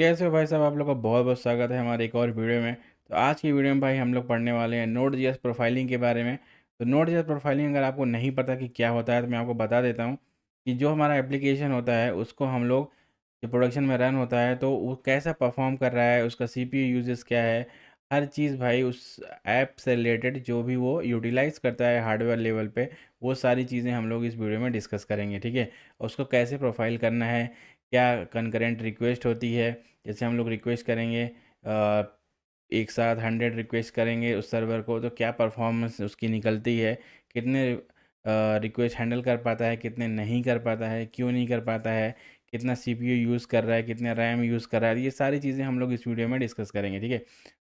कैसे हो भाई साहब? आप लोग का बहुत बहुत स्वागत है हमारे एक और वीडियो में। तो आज की वीडियो में भाई हम लोग पढ़ने वाले हैं नोड जेएस प्रोफाइलिंग के बारे में। तो नोड जेएस प्रोफाइलिंग अगर आपको नहीं पता कि क्या होता है तो मैं आपको बता देता हूँ कि जो हमारा एप्लीकेशन होता है उसको हम लोग जो प्रोडक्शन में रन होता है तो वो कैसा परफॉर्म कर रहा है, उसका सीपीयू यूजेस क्या है, हर चीज़ भाई उस ऐप से रिलेटेड जो भी वो यूटिलाइज करता है हार्डवेयर लेवल पे, वो सारी चीज़ें हम लोग इस वीडियो में डिस्कस करेंगे। ठीक है, उसको कैसे प्रोफाइल करना है, क्या कंकरेंट रिक्वेस्ट होती है, जैसे हम लोग रिक्वेस्ट करेंगे एक साथ 100 रिक्वेस्ट करेंगे उस सर्वर को तो क्या परफॉर्मेंस उसकी निकलती है, कितने रिक्वेस्ट हैंडल कर पाता है, कितने नहीं कर पाता है, क्यों नहीं कर पाता है, कितना सीपीयू यूज़ कर रहा है, कितना रैम यूज़ कर रहा है, ये सारी चीज़ें हम लोग इस वीडियो में डिस्कस करेंगे। ठीक है,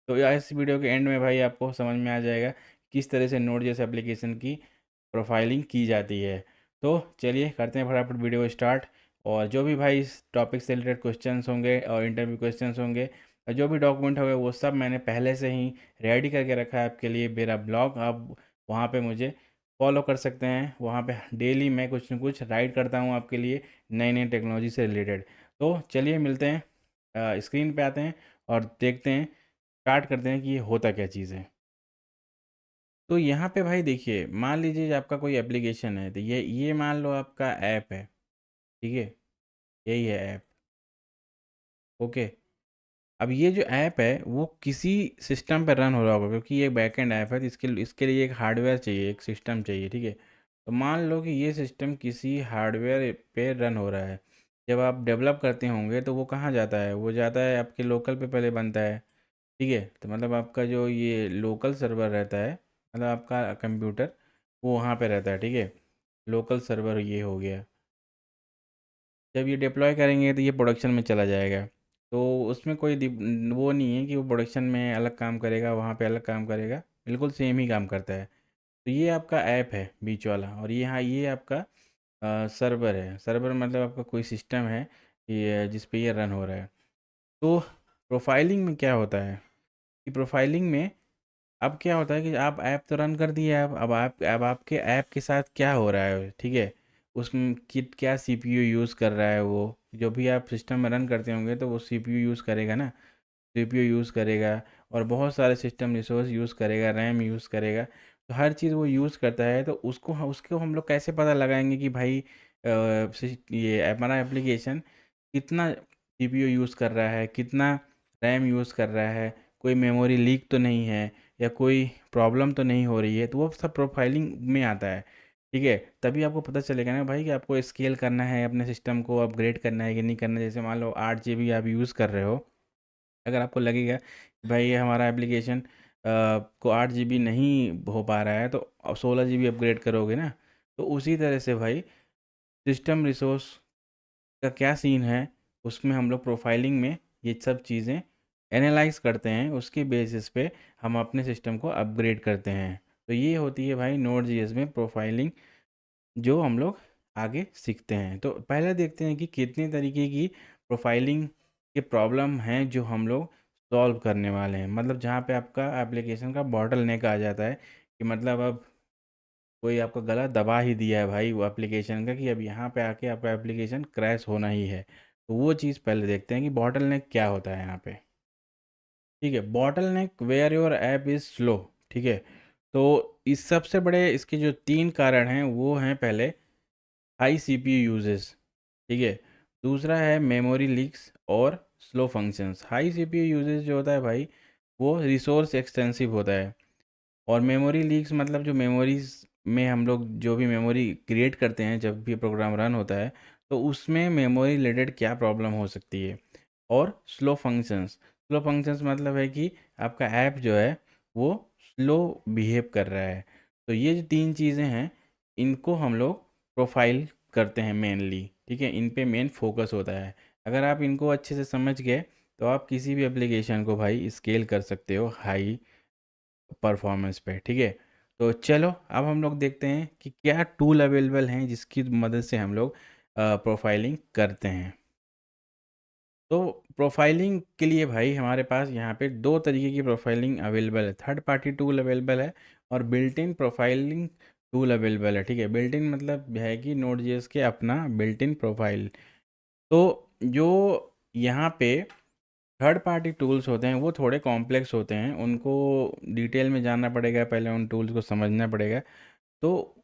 तो इस वीडियो के एंड में भाई आपको समझ में आ जाएगा किस तरह से नोड जैसे एप्लीकेशन की प्रोफाइलिंग की जाती है। तो चलिए करते हैं फटाफट वीडियो स्टार्ट। और जो भी भाई इस टॉपिक से रिलेटेड क्वेश्चंस होंगे और इंटरव्यू क्वेश्चंस होंगे और जो भी डॉक्यूमेंट होंगे वो सब मैंने पहले से ही रेडी करके रखा है आपके लिए। मेरा ब्लॉग आप वहाँ पे मुझे फॉलो कर सकते हैं, वहाँ पे डेली मैं कुछ न कुछ राइट करता हूँ आपके लिए नई नई टेक्नोलॉजी से रिलेटेड। तो चलिए मिलते हैं, स्क्रीन पे आते हैं और देखते हैं, स्टार्ट करते हैं कि ये होता क्या चीज़ है। तो यहाँ पे भाई देखिए, मान लीजिए आपका कोई एप्लीकेशन है, तो ये मान लो आपका ऐप है। ठीक है, यही है ऐप। ओके, अब ये जो ऐप है वो किसी सिस्टम पर रन हो रहा होगा क्योंकि ये बैकएंड ऐप है, तो इसके लिए एक हार्डवेयर चाहिए, एक सिस्टम चाहिए। ठीक है, तो मान लो कि ये सिस्टम किसी हार्डवेयर पे रन हो रहा है। जब आप डेवलप करते होंगे तो वो कहाँ जाता है? वो जाता है आपके लोकल पे पहले बनता है। ठीक है, तो मतलब आपका जो ये लोकल सर्वर रहता है, मतलब आपका कंप्यूटर वो वहाँ पे रहता है। ठीक है, लोकल सर्वर ये हो गया। जब ये डिप्लॉय करेंगे तो ये प्रोडक्शन में चला जाएगा। तो उसमें कोई वो नहीं है कि वो प्रोडक्शन में अलग काम करेगा, वहाँ पे अलग काम करेगा, बिल्कुल सेम ही काम करता है। तो ये आपका ऐप है बीच वाला, और ये आपका सर्वर है। सर्वर मतलब आपका कोई सिस्टम है ये जिस पे ये रन हो रहा है। तो प्रोफाइलिंग में क्या होता है कि प्रोफाइलिंग में अब क्या होता है कि आप ऐप तो रन कर दिए, अब आपके ऐप के साथ क्या हो रहा है। ठीक है, उसमें किट क्या सीपीयू यूज़ कर रहा है, वो जो भी आप सिस्टम में रन करते होंगे तो वो सीपीयू यूज़ करेगा ना, सीपीयू यूज़ करेगा और बहुत सारे सिस्टम रिसोर्स यूज़ करेगा, रैम यूज़ करेगा। तो हर चीज़ वो यूज़ करता है, तो उसको हम लोग कैसे पता लगाएंगे कि भाई ये हमारा एप्लीकेशन कितना सीपीयू यूज़ कर रहा है, कितना रैम यूज़ कर रहा है, कोई मेमोरी लीक तो नहीं है, या कोई प्रॉब्लम तो नहीं हो रही है। तो वो सब प्रोफाइलिंग में आता है। ठीक है, तभी आपको पता चलेगा ना भाई कि आपको स्केल करना है, अपने सिस्टम को अपग्रेड करना है कि नहीं करना है। जैसे मान लो 8 GB आप यूज़ कर रहे हो, अगर आपको लगेगा कि भाई ये हमारा एप्लीकेशन को 8 GB नहीं हो पा रहा है तो 16 GB अपग्रेड करोगे ना। तो उसी तरह से भाई सिस्टम रिसोर्स का क्या सीन है, उसमें हम लोग प्रोफाइलिंग में ये सब चीज़ें एनालाइज करते हैं, उसके बेसिस पे हम अपने सिस्टम को अपग्रेड करते हैं। तो ये होती है भाई नोड जेएस में प्रोफाइलिंग, जो हम लोग आगे सीखते हैं। तो पहले देखते हैं कि कितने तरीके की प्रोफाइलिंग के प्रॉब्लम हैं जो हम लोग सॉल्व करने वाले हैं। मतलब जहाँ पे आपका एप्लीकेशन का बॉटल नेक आ जाता है कि मतलब अब कोई आपका गला दबा ही दिया है भाई वो एप्लीकेशन का कि अब यहाँ पे आके आपका एप्लीकेशन क्रैश होना ही है। तो वो चीज़ पहले देखते हैं कि बॉटल नेक क्या होता है यहाँ पे। ठीक है, bottleneck where your app is slow. ठीक है, तो इस सबसे बड़े इसके जो 3 कारण हैं वो हैं, पहले हाई सीपीयू यूजेस। ठीक है, दूसरा है मेमोरी लीक्स और slow functions. High CPU uses जो होता है भाई वो रिसोर्स एक्सटेंसिव होता है, और मेमोरी लीक्स मतलब जो मेमोरीज में हम लोग जो भी मेमोरी क्रिएट करते हैं जब भी प्रोग्राम रन होता है, तो उसमें मेमोरी रिलेटेड क्या प्रॉब्लम हो सकती है। और स्लो फंक्शंस मतलब है कि आपका ऐप जो है वो स्लो बिहेव कर रहा है। तो ये जो 3 चीज़ें हैं इनको हम लोग प्रोफाइल करते हैं मेनली। ठीक है, इन पे मेन फोकस होता है। अगर आप इनको अच्छे से समझ गए तो आप किसी भी एप्लीकेशन को भाई स्केल कर सकते हो हाई परफॉर्मेंस पे। ठीक है, तो चलो अब हम लोग देखते हैं कि क्या टूल अवेलेबल हैं जिसकी मदद से हम लोग प्रोफाइलिंग करते हैं। तो प्रोफाइलिंग के लिए भाई हमारे पास यहाँ पे 2 तरीके की प्रोफाइलिंग अवेलेबल है। थर्ड पार्टी टूल अवेलेबल है और built in profiling tool available है। ठीक है, बिल्ट इन मतलब है कि नोड जेएस के अपना बिल्ट इन प्रोफाइल। तो जो यहाँ पे थर्ड पार्टी टूल्स होते हैं वो थोड़े कॉम्प्लेक्स होते हैं, उनको डिटेल में जानना पड़ेगा, पहले उन टूल्स को समझना पड़ेगा। तो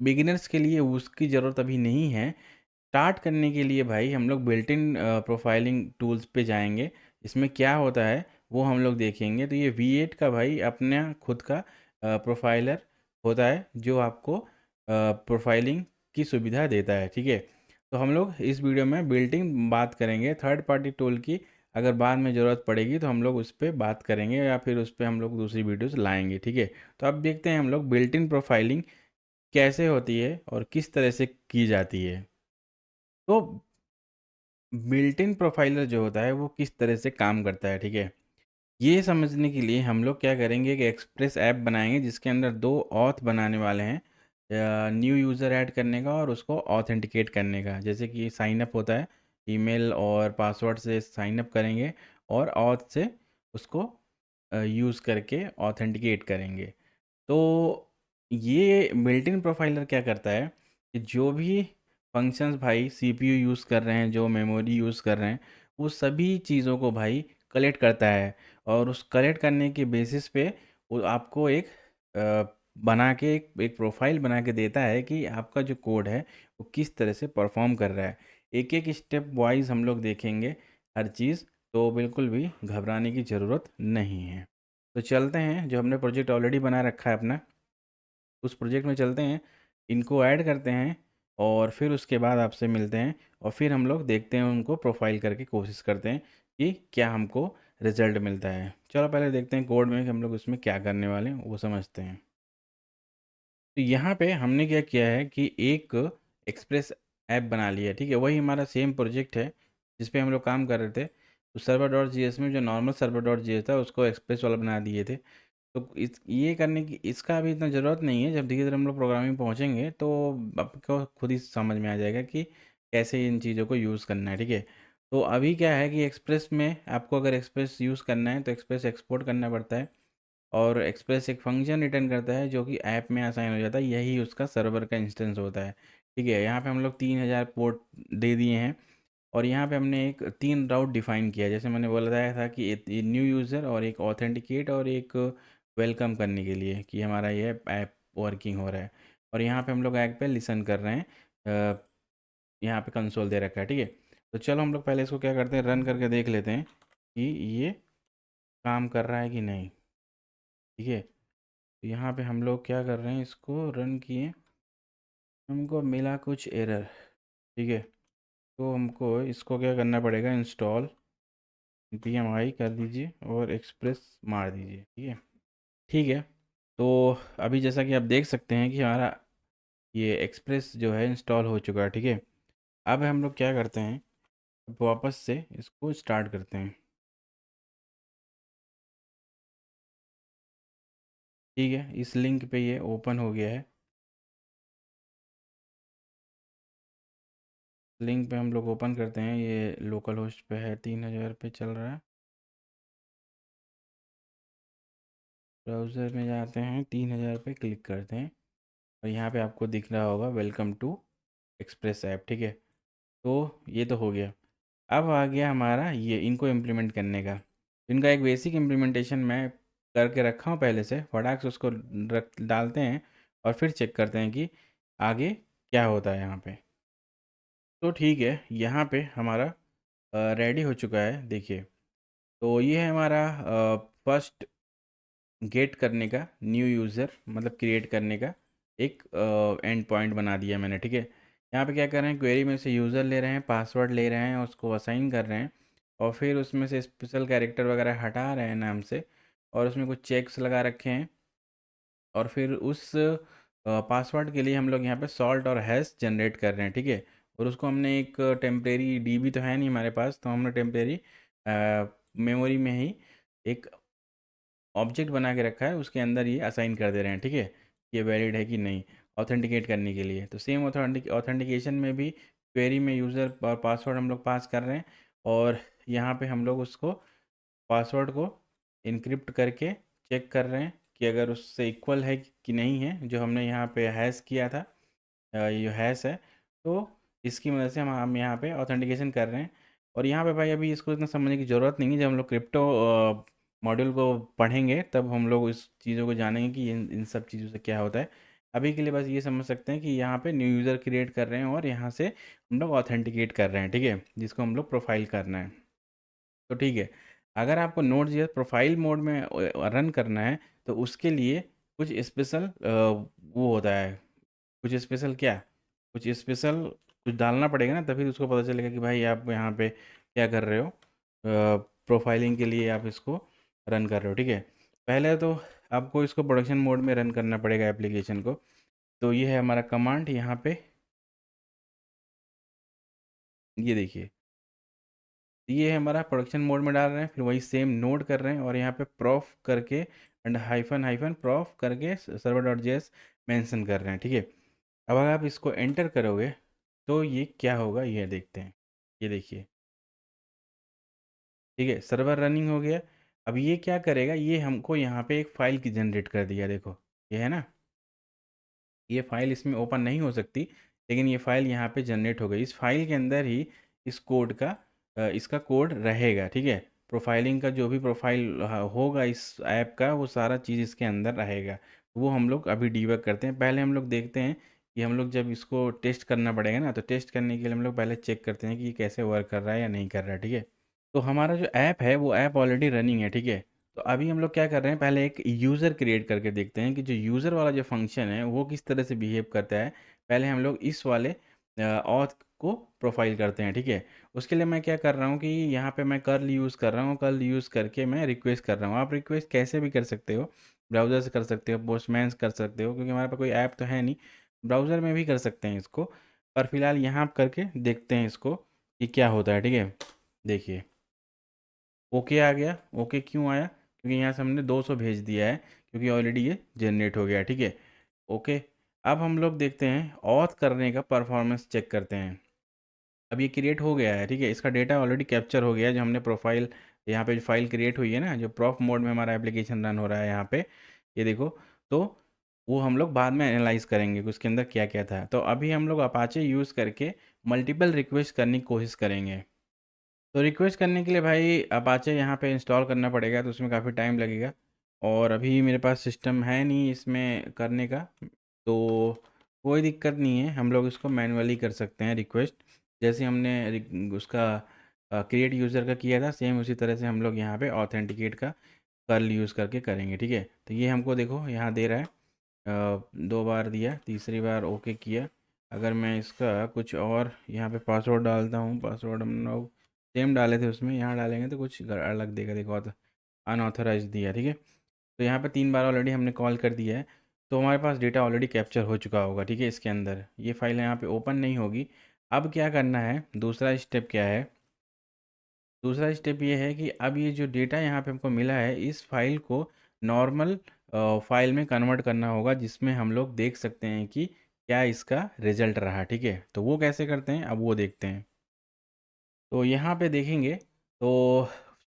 बिगिनर्स के लिए उसकी ज़रूरत अभी नहीं है। स्टार्ट करने के लिए भाई हम लोग बिल्ट इन प्रोफाइलिंग टूल्स पे जाएंगे। इसमें क्या होता है वो हम लोग देखेंगे। तो ये V8 का भाई अपना खुद का प्रोफाइलर होता है जो आपको प्रोफाइलिंग की सुविधा देता है, ठीक है। तो हम लोग इस वीडियो में बिल्ट इन बात करेंगे, थर्ड पार्टी टूल की अगर बाद में ज़रूरत पड़ेगी तो हम लोग उस पर बात करेंगे या फिर उस पर हम लोग दूसरी वीडियोस लाएंगे, ठीक है। तो अब देखते हैं हम लोग बिल्ट इन प्रोफाइलिंग कैसे होती है और किस तरह से की जाती है। तो बिल्ट इन प्रोफाइलर जो होता है वो किस तरह से काम करता है, ठीक है। ये समझने के लिए हम लोग क्या करेंगे कि एक्सप्रेस ऐप बनाएंगे जिसके अंदर दो ऑथ बनाने वाले हैं, न्यू यूज़र ऐड करने का और उसको ऑथेंटिकेट करने का। जैसे कि साइन अप होता है, ईमेल और पासवर्ड से साइन अप करेंगे और ऑथ से उसको यूज़ करके ऑथेंटिकेट करेंगे। तो ये बिल्ट इन प्रोफाइलर क्या करता है कि जो भी फंक्शंस भाई सीपीयू यूज़ कर रहे हैं, जो मेमोरी यूज़ कर रहे हैं, वो सभी चीज़ों को भाई कलेक्ट करता है। और उस कलेक्ट करने के बेसिस पे वो आपको एक बना के एक प्रोफाइल बना के देता है कि आपका जो कोड है वो किस तरह से परफॉर्म कर रहा है। एक एक स्टेप वाइज हम लोग देखेंगे हर चीज़, तो बिल्कुल भी घबराने की ज़रूरत नहीं है। तो चलते हैं, जो हमने प्रोजेक्ट ऑलरेडी बना रखा है अपना, उस प्रोजेक्ट में चलते हैं, इनको ऐड करते हैं और फिर उसके बाद आपसे मिलते हैं और फिर हम लोग देखते हैं, उनको प्रोफाइल करके कोशिश करते हैं कि क्या हमको रिजल्ट मिलता है। चलो पहले देखते हैं कोड में कि हम लोग उसमें क्या करने वाले हैं, वो समझते हैं। तो यहाँ पे हमने क्या किया है कि एक एक्सप्रेस ऐप बना लिया है, ठीक है। वही हमारा सेम प्रोजेक्ट है जिस पे हम लोग काम कर रहे थे। तो सर्वर डॉट जी एस में जो normal server dot G S था उसको एक्सप्रेस वाला बना दिए थे। तो इस ये करने की इसका अभी इतना ज़रूरत नहीं है। जब धीरे धीरे हम लोग प्रोग्रामिंग पहुँचेंगे तो आपको खुद ही समझ में आ जाएगा कि कैसे इन चीज़ों को यूज़ करना है, ठीक है। तो अभी क्या है कि एक्सप्रेस में आपको अगर एक्सप्रेस यूज़ करना है तो एक्सप्रेस एक्सपोर्ट करना पड़ता है और एक्सप्रेस एक फंक्शन रिटर्न करता है जो कि ऐप में असाइन हो जाता है, यही उसका सर्वर का इंस्टेंस होता है, ठीक है। यहाँ पे हम लोग 3000 पोर्ट दे दिए हैं और यहाँ पे हमने एक 3 राउट डिफाइन किया है। जैसे मैंने बताया था कि एक न्यू यूज़र और एक ऑथेंटिकेट और एक वेलकम करने के लिए कि हमारा ये ऐप वर्किंग हो रहा है। और यहाँ पे हम लोग ऐप पे लिसन कर रहे हैं, यहाँ पे कंसोल दे रखा है, ठीक है। तो चलो हम लोग पहले इसको क्या करते हैं, रन करके देख लेते हैं कि ये काम कर रहा है कि नहीं, ठीक है। तो यहाँ पे हम लोग क्या कर रहे हैं, इसको रन किए, हमको मिला कुछ एरर, ठीक है। तो हमको इसको क्या करना पड़ेगा, इंस्टॉल PMI कर दीजिए और एक्सप्रेस मार दीजिए, ठीक है। ठीक है, तो अभी जैसा कि आप देख सकते हैं कि हमारा ये एक्सप्रेस जो है इंस्टॉल हो चुका है, ठीक है। अब हम लोग क्या करते हैं, अब वापस से इसको स्टार्ट करते हैं, ठीक है। इस लिंक पे ये ओपन हो गया है। लिंक पे हम लोग ओपन करते हैं, ये लोकल होस्ट पे है, 3000 पे चल रहा है। ब्राउज़र में जाते हैं, 3000 पे क्लिक करते हैं और यहाँ पे आपको दिख रहा होगा वेलकम टू एक्सप्रेस ऐप, ठीक है। तो ये तो हो गया। अब आ गया हमारा ये इनको इम्प्लीमेंट करने का। इनका एक बेसिक इम्प्लीमेंटेशन मैं करके रखा हूँ पहले से, फटाक से उसको रख डालते हैं और फिर चेक करते हैं कि आगे क्या होता है यहाँ पे। तो ठीक है, यहाँ पे हमारा रेडी हो चुका है, देखिए। तो ये है हमारा फर्स्ट गेट करने का, न्यू यूज़र मतलब क्रिएट करने का एक एंड पॉइंट बना दिया मैंने, ठीक है। यहाँ पे क्या कर रहे हैं, क्वेरी में से यूज़र ले रहे हैं, पासवर्ड ले रहे हैं, उसको असाइन कर रहे हैं और फिर उसमें से स्पेशल कैरेक्टर वगैरह हटा रहे हैं नाम से और उसमें कुछ चेक्स लगा रखे हैं। और फिर उस पासवर्ड के लिए हम लोग यहाँ पे सॉल्ट और हैश जनरेट कर रहे हैं, ठीक है। और उसको हमने एक टेम्परेरी डीबी तो है नहीं हमारे पास, तो हमने टेम्परेरी मेमोरी में ही एक ऑब्जेक्ट बना के रखा है, उसके अंदर ये असाइन कर दे रहे हैं, ठीक है। ये वैलिड है कि नहीं ऑथेंटिकेट करने के लिए। तो सेम ऑथेंटिकेशन में भी क्वेरी में यूज़र और पासवर्ड हम लोग पास कर रहे हैं और यहाँ पे हम लोग उसको पासवर्ड को इनक्रिप्ट करके चेक कर रहे हैं कि अगर उससे इक्वल है कि नहीं है, जो हमने यहाँ पे हैश किया था, ये हैश है। तो इसकी मदद से हम यहाँ पे ऑथेंटिकेशन कर रहे हैं। और यहाँ पे भाई अभी इसको इतना समझने की ज़रूरत नहीं है, जब हम लोग क्रिप्टो मॉड्यूल को पढ़ेंगे तब हम लोग इस चीज़ों को जानेंगे कि इन सब चीज़ों से क्या होता है। अभी के लिए बस ये समझ सकते हैं कि यहाँ पे न्यू यूज़र क्रिएट कर रहे हैं और यहाँ से हम लोग ऑथेंटिकेट कर रहे हैं, ठीक है, जिसको हम लोग प्रोफाइल करना है। तो ठीक है, अगर आपको नोड जेएस प्रोफाइल मोड में रन करना है तो उसके लिए कुछ स्पेशल वो होता है, कुछ स्पेशल क्या, कुछ स्पेशल कुछ डालना पड़ेगा ना, तभी उसको पता चलेगा कि भाई आप यहाँ पे क्या कर रहे हो, प्रोफाइलिंग के लिए आप इसको रन कर रहे हो, ठीक है। पहले तो आपको इसको प्रोडक्शन मोड में रन करना पड़ेगा एप्लीकेशन को। तो ये है हमारा कमांड यहाँ पे, ये देखिए, ये है हमारा प्रोडक्शन मोड में डाल रहे हैं, फिर वही सेम नोड कर रहे हैं और यहाँ पे प्रॉफ करके एंड हाइफन हाइफन प्रॉफ करके सर्वर डॉट जेएस मैंसन कर रहे हैं, ठीक है। अब अगर आप इसको एंटर करोगे तो ये क्या होगा ये देखते हैं, ये देखिए, ठीक है, सर्वर रनिंग हो गया। अब ये क्या करेगा, ये हमको यहाँ पे एक फ़ाइल की जनरेट कर दिया, देखो ये है ना, ये फ़ाइल इसमें ओपन नहीं हो सकती, लेकिन ये फ़ाइल यहाँ पे जनरेट हो गई। इस फाइल के अंदर ही इस कोड का इसका कोड रहेगा, ठीक है। प्रोफाइलिंग का जो भी प्रोफाइल होगा इस ऐप का, वो सारा चीज़ इसके अंदर रहेगा। वो हम लोग अभी डीबग करते हैं। पहले हम लोग देखते हैं कि हम लोग जब इसको टेस्ट करना पड़ेगा ना, तो टेस्ट करने के लिए हम लोग पहले चेक करते हैं कि ये कैसे वर्क कर रहा है या नहीं कर रहा है, ठीक है। तो हमारा जो ऐप है वो ऐप ऑलरेडी रनिंग है, ठीक है। तो अभी हम लोग क्या कर रहे हैं, पहले एक यूज़र क्रिएट करके देखते हैं कि जो यूज़र वाला जो फंक्शन है वो किस तरह से बिहेव करता है। पहले हम लोग इस वाले ऑथ को प्रोफाइल करते हैं, ठीक है। उसके लिए मैं क्या कर रहा हूँ कि यहाँ पे मैं कर्ल यूज़ कर रहा हूँ, कर्ल यूज़ करके मैं रिक्वेस्ट कर रहा हूँ। आप रिक्वेस्ट कैसे भी कर सकते हो, ब्राउज़र से कर सकते हो, पोस्टमैन से कर सकते हो, क्योंकि हमारे पास कोई ऐप तो है नहीं। ब्राउज़र में भी कर सकते हैं इसको, पर फिलहाल यहाँ करके देखते हैं इसको कि क्या होता है, ठीक है। देखिए, ओके आ गया। ओके क्यों आया, क्योंकि यहाँ से हमने 200 भेज दिया है, क्योंकि ऑलरेडी ये जनरेट हो गया, ठीक है। ओके, अब हम लोग देखते हैं ऑथ करने का परफॉर्मेंस चेक करते हैं। अब ये क्रिएट हो गया है, ठीक है, इसका डेटा ऑलरेडी कैप्चर हो गया है। जो हमने प्रोफाइल यहाँ पे जो फाइल क्रिएट हुई है ना, जो प्रॉफ मोड में हमारा एप्लीकेशन रन हो रहा है यहाँ पे, ये देखो। तो वो हम लोग बाद में एनालाइज करेंगे कि उसके अंदर क्या क्या था। तो अभी हम लोग अपाचे यूज़ करके मल्टीपल रिक्वेस्ट करने की कोशिश करेंगे। तो रिक्वेस्ट करने के लिए भाई अपाचे यहाँ पे इंस्टॉल करना पड़ेगा, तो उसमें काफ़ी टाइम लगेगा और अभी मेरे पास सिस्टम है नहीं इसमें करने का। तो कोई दिक्कत नहीं है, हम लोग इसको मैनुअली कर सकते हैं रिक्वेस्ट, जैसे हमने उसका क्रिएट यूज़र का किया था, सेम उसी तरह से हम लोग यहाँ पे ऑथेंटिकेट का कर्ल यूज़ करके करेंगे, ठीक है। तो ये हमको देखो यहाँ दे रहा है, 2 बार दिया, तीसरी बार ओके किया। अगर मैं इसका कुछ और यहाँ पे पासवर्ड डालता हूँ, पासवर्ड हम लोग सेम डाले थे उसमें, यहाँ डालेंगे तो कुछ अलग देगा, देखो अनऑथराइज दिया, ठीक है। तो यहाँ पे 3 बार ऑलरेडी हमने कॉल कर दिया है, तो हमारे पास डेटा ऑलरेडी कैप्चर हो चुका होगा, ठीक है। इसके अंदर ये फाइल यहाँ पे ओपन नहीं होगी। अब क्या करना है, दूसरा स्टेप क्या है, दूसरा स्टेप ये है कि अब ये जो डेटा यहाँ पे हमको मिला है, इस फाइल को नॉर्मल फाइल में कन्वर्ट करना होगा, जिसमें हम लोग देख सकते हैं कि क्या इसका रिजल्ट रहा, ठीक है। तो वो कैसे करते हैं, अब वो देखते हैं। तो यहाँ पे देखेंगे तो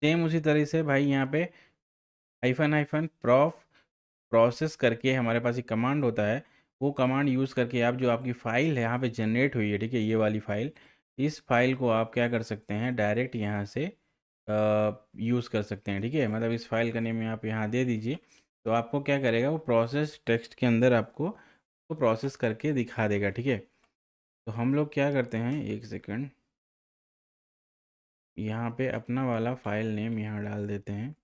सेम उसी तरह से भाई यहाँ पे हाइफन हाइफन प्रोसेस करके हमारे पास एक कमांड होता है। वो कमांड यूज़ करके आप जो आपकी फ़ाइल है यहाँ पे जनरेट हुई है, ठीक है, ये वाली फ़ाइल, इस फाइल को आप क्या कर सकते हैं, डायरेक्ट यहाँ से यूज़ कर सकते हैं, ठीक है। मतलब इस फाइल का नेम आप यहाँ दे दीजिए, तो आपको क्या करेगा, वो प्रोसेस टेक्स्ट के अंदर आपको वो प्रोसेस करके दिखा देगा, ठीक है। तो हम लोग क्या करते हैं, एक सेकंड, यहाँ पे अपना वाला फ़ाइल नेम यहाँ डाल देते हैं,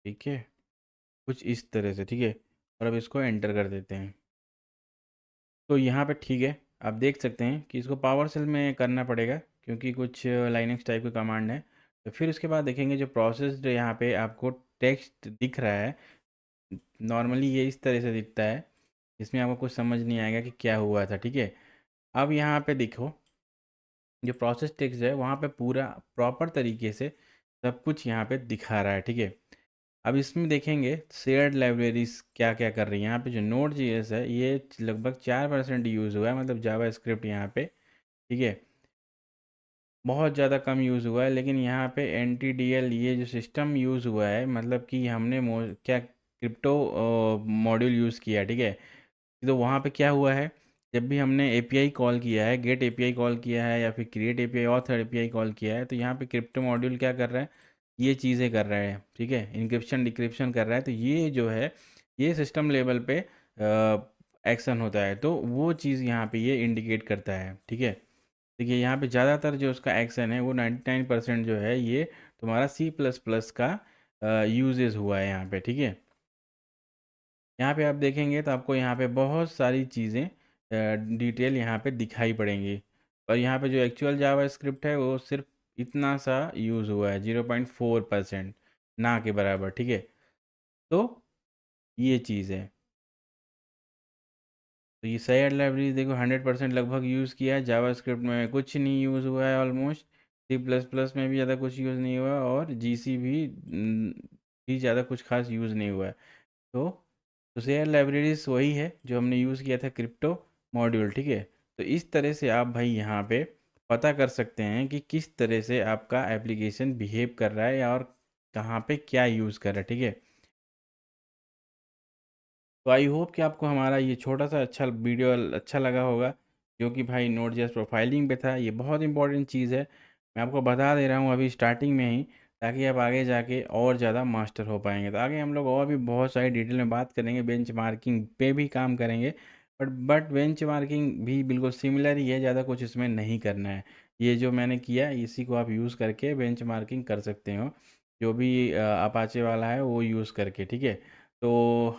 ठीक है, कुछ इस तरह से, ठीक है। और अब इसको एंटर कर देते हैं। तो यहाँ पे ठीक है, आप देख सकते हैं कि इसको पावर सेल में करना पड़ेगा, क्योंकि कुछ लाइनेक्स टाइप का कमांड है। तो फिर उसके बाद देखेंगे जो प्रोसेस यहाँ पे आपको टेक्स्ट दिख रहा है, नॉर्मली ये इस तरह से दिखता है, इसमें आपको कुछ समझ नहीं आएगा कि क्या हुआ था, ठीक है। अब यहाँ पे देखो, जो प्रोसेस टेक्स्ट है वहाँ पे पूरा प्रॉपर तरीके से सब कुछ यहाँ पे दिखा रहा है, ठीक है। अब इसमें देखेंगे शेयर्ड लाइब्रेरीज क्या क्या कर रही है। यहाँ पे जो नोड जीएस है ये लगभग 4% यूज़ हुआ है, मतलब जावा स्क्रिप्ट यहाँ पे, ठीक है, बहुत ज़्यादा कम यूज़ हुआ है। लेकिन यहाँ पे एन टी डी एल ये जो सिस्टम यूज़ हुआ है, मतलब कि हमने क्या क्रिप्टो मॉड्यूल यूज़ किया, ठीक है। तो वहाँ पे क्या हुआ है जब भी हमने एपीआई कॉल किया है, गेट एपीआई कॉल किया है या फिर create API author API call किया है, तो यहाँ पे क्रिप्टो मॉड्यूल क्या कर रहा है, ये चीज़ें कर रहा है, ठीक है, इंक्रिप्शन डिक्रिप्शन कर रहा है। तो ये जो है ये सिस्टम लेवल पे एक्शन होता है, तो वो चीज़ यहाँ पे ये इंडिकेट करता है, ठीक है। देखिए यहाँ पे ज़्यादातर जो उसका एक्शन है वो 99% जो है ये तुम्हारा C++ का यूजेस हुआ है यहाँ पे, ठीक है। यहाँ पे आप देखेंगे तो आपको यहाँ पे बहुत सारी चीज़ें डिटेल यहाँ पे दिखाई पड़ेंगी, और यहाँ पे जो एक्चुअल जावा स्क्रिप्ट है वो सिर्फ इतना सा यूज़ हुआ है, 0.4%, ना के बराबर, ठीक है। तो ये चीज़ है। तो ये सैड लाइब्रेरी देखो 100% लगभग यूज़ किया है, जावा स्क्रिप्ट में कुछ नहीं यूज़ हुआ है ऑलमोस्ट, C++ में भी ज़्यादा कुछ यूज़ नहीं हुआ, और GC भी ज़्यादा कुछ खास यूज़ नहीं हुआ है। तो शेयर लाइब्रेरीज वही है जो हमने यूज़ किया था क्रिप्टो मॉड्यूल, ठीक है। तो इस तरह से आप भाई यहाँ पे पता कर सकते हैं कि किस तरह से आपका एप्लीकेशन बिहेव कर रहा है और कहाँ पे क्या यूज़ कर रहा है, ठीक है। तो आई होप कि आपको हमारा ये छोटा सा अच्छा वीडियो अच्छा लगा होगा, जो कि भाई नोड जेएस प्रोफाइलिंग पे था। ये बहुत इंपॉर्टेंट चीज़ है, मैं आपको बता दे रहा हूँ अभी स्टार्टिंग में ही, ताकि आप आगे जाके और ज़्यादा मास्टर हो पाएंगे। तो आगे हम लोग और भी बहुत सारी डिटेल में बात करेंगे, बेंच मार्किंग पे भी काम करेंगे, बट बेंच मार्किंग भी बिल्कुल सिमिलर ही है, ज़्यादा कुछ इसमें नहीं करना है। ये जो मैंने किया इसी को आप यूज़ करके बेंच मार्किंग कर सकते हो, जो भी अपाचे वाला है वो यूज़ करके, ठीक है। तो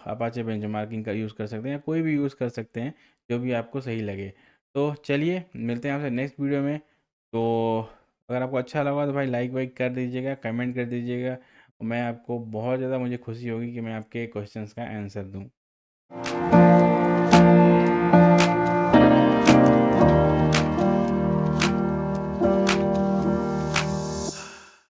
अपाचे बेंचमार्किंग का यूज़ कर सकते हैं या कोई भी यूज़ कर सकते हैं, जो भी आपको सही लगे। तो चलिए मिलते हैं आपसे नेक्स्ट वीडियो में। तो अगर आपको अच्छा लगा तो भाई लाइक वाइक कर दीजिएगा, कमेंट कर दीजिएगा, मैं आपको बहुत ज़्यादा मुझे खुशी होगी कि मैं आपके क्वेश्चंस का आंसर दूँ।